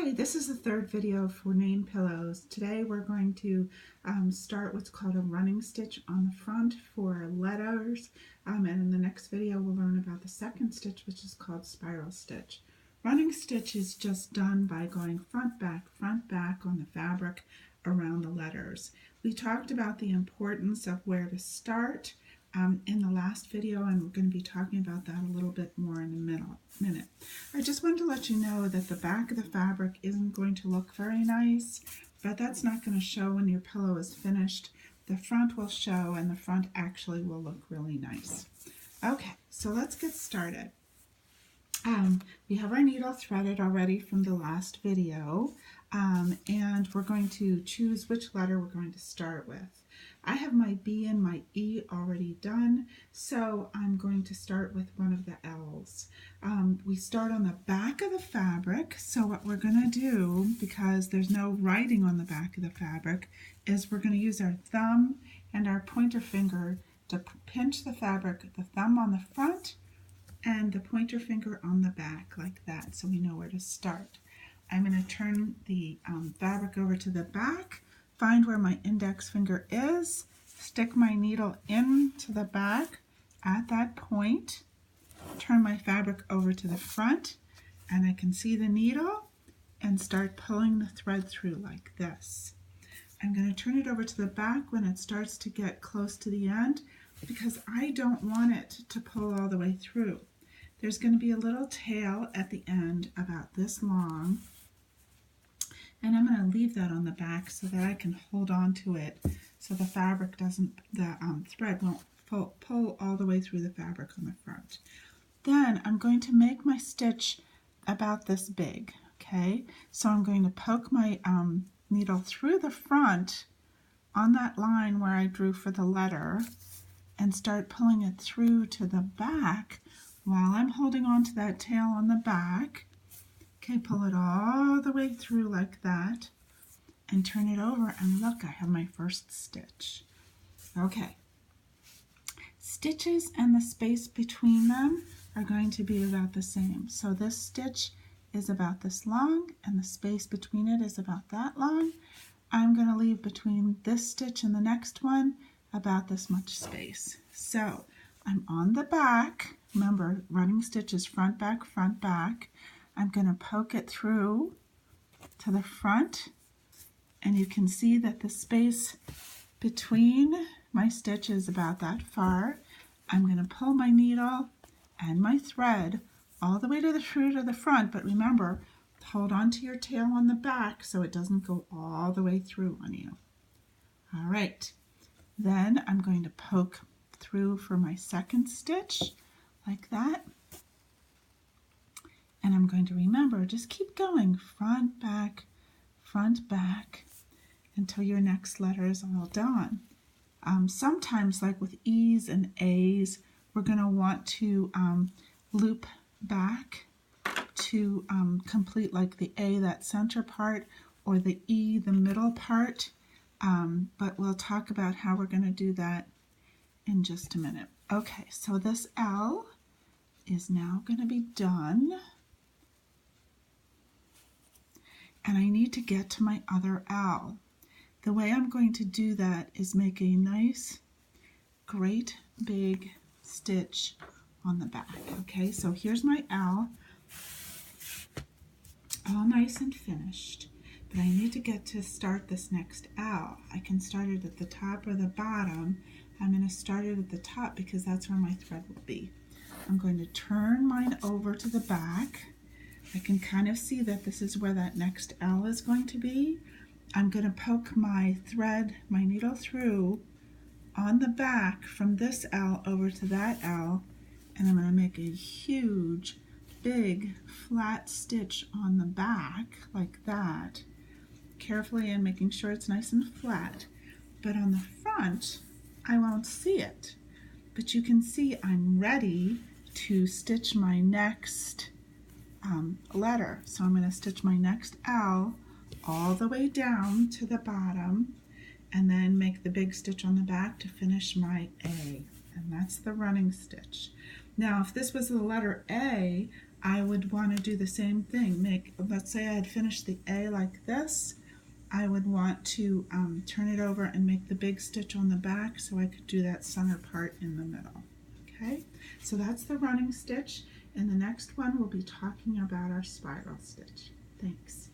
Hi, this is the third video for Name Pillows. Today we're going to start what's called a running stitch on the front for letters, and in the next video we'll learn about the second stitch, which is called spiral stitch. Running stitch is just done by going front back on the fabric around the letters. We talked about the importance of where to start in the last video, and we're going to be talking about that a little bit more in a minute. I just wanted to let you know that the back of the fabric isn't going to look very nice, but that's not going to show when your pillow is finished. The front will show, and the front actually will look really nice. Okay, so let's get started. We have our needle threaded already from the last video, and we're going to choose which letter we're going to start with. I have my B and my E already done, so I'm going to start with one of the L's. We start on the back of the fabric, so what we're going to do, because there's no writing on the back of the fabric, is we're going to use our thumb and our pointer finger to pinch the fabric, the thumb on the front and the pointer finger on the back like that, so we know where to start. I'm going to turn the fabric over to the back, find where my index finger is, stick my needle into the back at that point, turn my fabric over to the front, and I can see the needle and start pulling the thread through like this. I'm going to turn it over to the back when it starts to get close to the end, because I don't want it to pull all the way through. There's going to be a little tail at the end about this long, and I'm going to leave that on the back so that I can hold on to it so the fabric doesn't, the thread won't pull all the way through the fabric on the front. Then I'm going to make my stitch about this big, okay? So I'm going to poke my needle through the front on that line where I drew for the letter and start pulling it through to the back while I'm holding on to that tail on the back. Okay, pull it all the way through like that and turn it over, and look, I have my first stitch. Okay, stitches and the space between them are going to be about the same. So this stitch is about this long and the space between it is about that long. I'm going to leave between this stitch and the next one about this much space. So I'm on the back. Remember, running stitch is front, back, front, back. I'm going to poke it through to the front, and you can see that the space between my stitch is about that far. I'm going to pull my needle and my thread all the way to the front, but remember, hold on to your tail on the back so it doesn't go all the way through on you. All right, then I'm going to poke through for my second stitch like that. And I'm going to remember, just keep going front, back, until your next letter is all done. Sometimes, like with E's and A's, we're going to want to loop back to complete like the A, that center part, or the E, the middle part. But we'll talk about how we're going to do that in just a minute. Okay, so this L is now going to be done. And I need to get to my other L. The way I'm going to do that is make a nice, great big stitch on the back. Okay, so here's my L, all nice and finished. But I need to get to start this next L. I can start it at the top or the bottom. I'm going to start it at the top because that's where my thread will be. I'm going to turn mine over to the back. I can kind of see that this is where that next L is going to be. I'm going to poke my thread, my needle through on the back from this L over to that L, and I'm going to make a huge, big, flat stitch on the back like that, carefully and making sure it's nice and flat. But on the front, I won't see it. But you can see I'm ready to stitch my next letter. So I'm going to stitch my next L all the way down to the bottom and then make the big stitch on the back to finish my A. And that's the running stitch. Now if this was the letter A, I would want to do the same thing. Let's say I had finished the A like this. I would want to turn it over and make the big stitch on the back so I could do that center part in the middle. Okay, so that's the running stitch. In the next one, we'll be talking about our spiral stitch. Thanks.